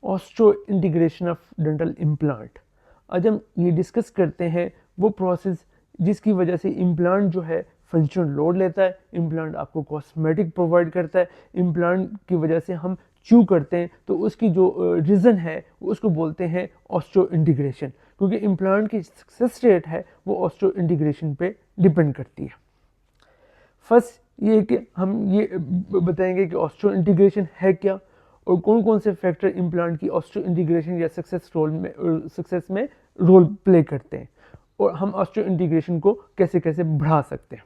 Osteo integration of dental implant. आज हम ये डिस्कस करते हैं वो प्रोसेस जिसकी वजह से इम्प्लांट जो है फंक्शनल लोड लेता है, इम्प्लांट आपको कॉस्मेटिक प्रोवाइड करता है, इम्प्लांट की वजह से हम च्यू करते हैं तो उसकी जो रीज़न है उसको बोलते हैं ऑस्टियो इंटीग्रेशन, क्योंकि इम्प्लांट की सक्सेस रेट है वो ऑस्टियो इंटीग्रेशन पे डिपेंड करती है। फर्स्ट ये है कि हम ये बताएंगे कि ऑस्टियो इंटीग्रेशन है क्या और कौन कौन से फैक्टर इम्प्लांट की ऑस्टियो इंटीग्रेशन या सक्सेस में रोल प्ले करते हैं और हम ऑस्टियो इंटीग्रेशन को कैसे कैसे बढ़ा सकते हैं।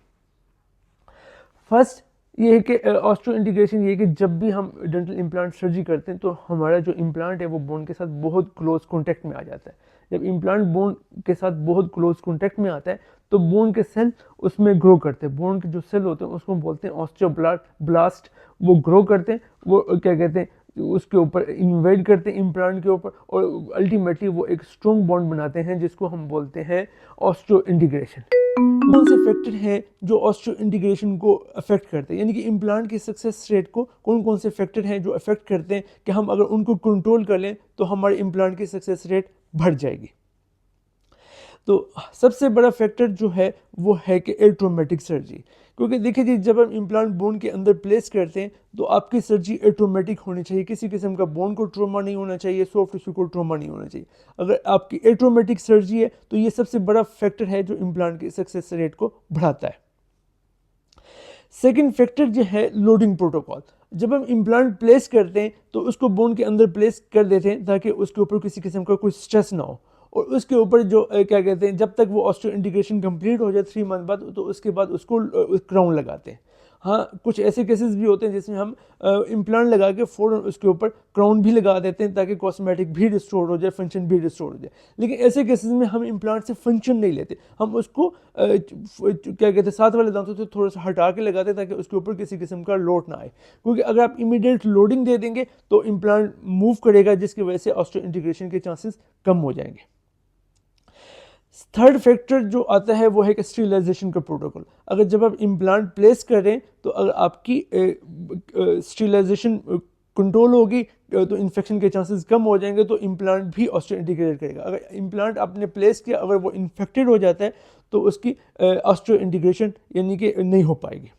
फर्स्ट ये है कि ऑस्टियो इंटीग्रेशन ये है कि जब भी हम डेंटल इम्प्लांट सर्जरी करते हैं तो हमारा जो इम्प्लांट है वो बोन के साथ बहुत क्लोज कॉन्टैक्ट में आ जाता है। जब इम्प्लांट बोन के साथ बहुत क्लोज कॉन्टैक्ट में आता है तो बोन के सेल उसमें ग्रो करते हैं। बोन के जो सेल होते हैं उसको बोलते हैं ऑस्टियोब्लास्ट। वो ग्रो करते हैं, वो क्या कहते हैं, उसके ऊपर इन्वेड करते हैं इम्प्लांट के ऊपर और अल्टीमेटली वो एक स्ट्रॉन्ग बॉन्ड बनाते हैं जिसको हम बोलते हैं ऑस्टियो इंटीग्रेशन। कौन से फैक्टर हैं जो ऑस्टियो इंटीग्रेशन को अफेक्ट करते हैं, यानी कि इम्प्लांट की सक्सेस रेट को कौन कौन से फैक्टर हैं जो अफेक्ट करते हैं कि हम अगर उनको कंट्रोल कर लें तो हमारे इम्प्लांट की सक्सेस रेट बढ़ जाएगी। तो सबसे बड़ा फैक्टर जो है वो है कि एट्रोमेटिक सर्जरी, क्योंकि देखिए जी जब हम इम्प्लांट बोन के अंदर प्लेस करते हैं तो आपकी सर्जरी एट्रोमेटिक होनी चाहिए, किसी किस्म का बोन को ट्रोमा नहीं होना चाहिए, सॉफ्ट टिश्यू को ट्रोमा नहीं होना चाहिए। अगर आपकी एट्रोमेटिक सर्जरी है तो ये सबसे बड़ा फैक्टर है जो इम्प्लांट की सक्सेस रेट को बढ़ाता है। सेकेंड फैक्टर जो है लोडिंग प्रोटोकॉल। जब हम इम्प्लांट प्लेस करते हैं तो उसको बोन के अंदर प्लेस कर देते हैं ताकि उसके ऊपर किसी किस्म का कोई स्ट्रेस ना हो और उसके ऊपर जो क्या कहते हैं जब तक वो ऑस्टियो इंटीग्रेशन कंप्लीट हो जाए 3 मंथ बाद तो उसके बाद उसको क्राउन लगाते हैं। हाँ, कुछ ऐसे केसेस भी होते हैं जिसमें हम इम्प्लांट लगा के फ़ौरन उसके ऊपर क्राउन भी लगा देते हैं ताकि कॉस्मेटिक भी रिस्टोर हो जाए, फंक्शन भी रिस्टोर हो जाए। लेकिन ऐसे केसेस में हम इम्प्लांट से फंक्शन नहीं लेते, हम उसको क्या कहते हैं साथ वाले दांतों से थोड़ा सा हटा के लगाते हैं ताकि उसके ऊपर किसी किस्म का लोड ना आए, क्योंकि अगर आप इमीडिएट लोडिंग दे देंगे तो इम्प्लांट मूव करेगा जिसकी वजह से ऑस्टियो इंटीग्रेशन के चांसेस कम हो जाएंगे। थर्ड फैक्टर जो आता है वो है कि स्टीरिलाइजेशन का प्रोटोकॉल। अगर जब आप इम्प्लांट प्लेस करें तो अगर आपकी स्टीरिलाइजेशन कंट्रोल होगी तो इन्फेक्शन के चांसेस कम हो जाएंगे, तो इम्प्लांट भी ऑस्टियो इंटीग्रेट करेगा। अगर इम्प्लांट आपने प्लेस किया अगर वो इन्फेक्टेड हो जाता है तो उसकी ऑस्टियो इंटीग्रेशन यानी कि नहीं हो पाएगी।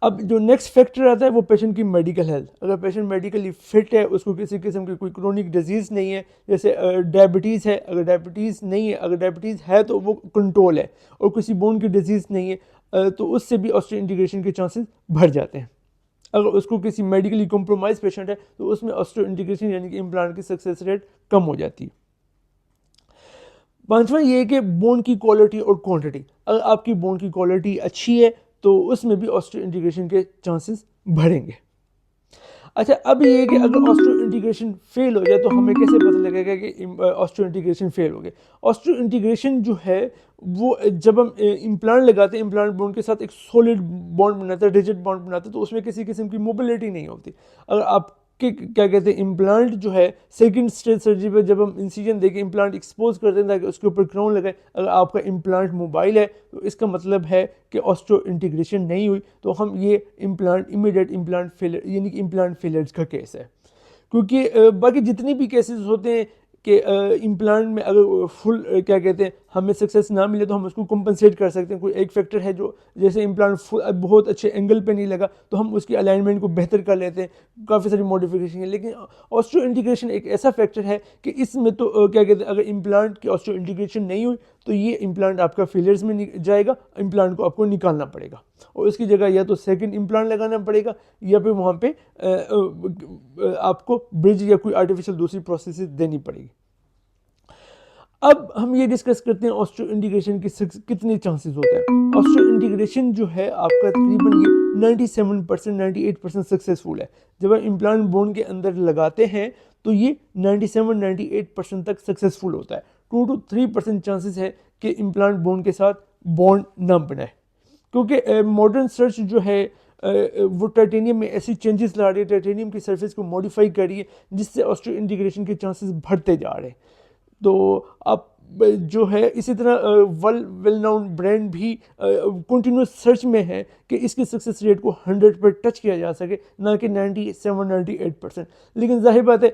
अब जो नेक्स्ट फैक्टर आता है वो पेशेंट की मेडिकल हेल्थ। अगर पेशेंट मेडिकली फिट है, उसको किसी किस्म की कोई क्रोनिक डिजीज़ नहीं है, जैसे डायबिटीज़ है, अगर डायबिटीज़ नहीं है, अगर डायबिटीज़ है तो वो कंट्रोल है और किसी बोन की डिजीज़ नहीं है तो उससे भी ऑस्टियो इंटीग्रेशन के चांसेस बढ़ जाते हैं। अगर उसको किसी मेडिकली कॉम्प्रोमाइज पेशेंट है तो उसमें ऑस्टियो इंटीग्रेशन यानी कि इम्प्लांट की सक्सेस रेट कम हो जाती है। पांचवा ये है कि बोन की क्वालिटी और क्वांटिटी। अगर आपकी बोन की क्वालिटी अच्छी है तो उसमें भी ऑस्टियो इंटीग्रेशन के चांसेस बढ़ेंगे। अच्छा, अब ये है कि अगर ऑस्टियो इंटीग्रेशन फेल हो जाए तो हमें कैसे पता लगेगा कि ऑस्टियो इंटीग्रेशन फेल हो गया। ऑस्टियो इंटीग्रेशन जो है वो जब हम इम्प्लांट लगाते हैं, इम्प्लांट बोन के साथ एक सॉलिड बॉन्ड बनाता है, रिजिड बॉन्ड बनाता है, तो उसमें किसी किस्म की मोबिलिटी नहीं होती। अगर आप कि क्या कहते हैं इम्प्लांट जो है सेकंड स्टेज सर्जरी पे जब हम इंसिजन देके इम्प्लांट एक्सपोज करते हैं ताकि उसके ऊपर क्राउन लगाए, अगर आपका इम्प्लांट मोबाइल है तो इसका मतलब है कि ऑस्टियो इंटीग्रेशन नहीं हुई, तो हम ये इम्प्लांट इमीडिएट इम्प्लांट फेलियर यानी कि इम्प्लांट फेलियर्स का केस है। क्योंकि बाकी जितनी भी केसेस होते हैं कि इम्प्लांट में अगर फुल क्या कहते हैं हमें सक्सेस ना मिले तो हम उसको कंपनसेट कर सकते हैं। कोई एक फैक्टर है जो जैसे इम्प्लांट फुल बहुत अच्छे एंगल पे नहीं लगा तो हम उसकी अलाइनमेंट को बेहतर कर लेते हैं, काफ़ी सारी मॉडिफिकेशन है। लेकिन ऑस्टियो इंटीग्रेशन एक ऐसा फैक्टर है कि इसमें तो क्या कहते हैं अगर इम्प्लांट की ऑस्टियो इंटीग्रेशन नहीं हुई तो ये इम्प्लांट आपका फेलियर्स में जाएगा, इम्प्लांट को आपको निकालना पड़ेगा और उसकी जगह या तो सेकंड इम्प्लांट लगाना पड़ेगा या फिर वहाँ पे आपको ब्रिज या कोई आर्टिफिशियल दूसरी प्रोसेस देनी पड़ेगी। अब हम ये डिस्कस करते हैं ऑस्टियो इंटीग्रेशन की कितने चांसेस होते हैं। ऑस्टियो इंटीग्रेशन जो है आपका तकरीबन ये 97% 98% सक्सेसफुल है। जब हम इम्प्लांट बोन के अंदर लगाते हैं तो ये 97-98% तक सक्सेसफुल होता है। 2 to 3% चांसेस है कि इम्प्लांट बोन के साथ बॉन्ड ना बनाए, क्योंकि मॉडर्न सर्च जो है वो टाइटेनियम में ऐसी चेंजेस ला रही है, टाइटेनियम की सरफेस को मॉडिफाई कर रही है जिससे ऑस्टियो इंटीग्रेशन के चांसेस बढ़ते जा रहे हैं। तो आप जो है इसी तरह वेल नाउन ब्रांड भी कंटिन्यूस सर्च में है कि इसकी सक्सेस रेट को 100 पर टच किया जा सके, ना कि 97-98%। लेकिन जाहिर बात है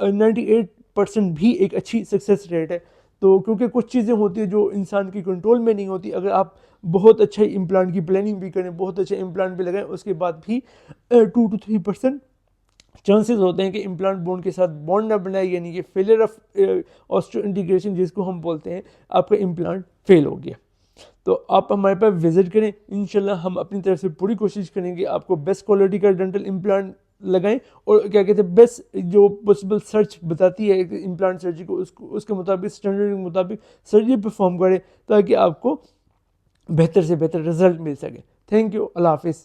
98% भी एक अच्छी सक्सेस रेट है। तो क्योंकि कुछ चीज़ें होती है जो इंसान की कंट्रोल में नहीं होती, अगर आप बहुत अच्छा इम्प्लांट की प्लानिंग भी करें, बहुत अच्छे इम्प्लांट भी लगाएं, उसके बाद भी 2 to 3% चांसेस होते हैं कि इम्प्लांट बोन के साथ बॉन्ड ना बनाए, यानी कि फेलियर ऑफ ऑस्टियो इंटीग्रेशन जिसको हम बोलते हैं, आपका इम्प्लांट फेल हो गया। तो आप हमारे पास विजिट करें, इंशाल्लाह हम अपनी तरफ से पूरी कोशिश करेंगे आपको बेस्ट क्वालिटी का डेंटल इम्प्लांट लगाएं, और क्या कहते हैं बेस्ट जो पॉसिबल सर्च बताती है इम्प्लांट सर्जरी को, उसके मुताबिक स्टैंडर्ड के मुताबिक सर्जरी परफॉर्म करें, ताकि आपको बेहतर से बेहतर रिजल्ट मिल सके। थैंक यू, अल्लाह हाफिज़।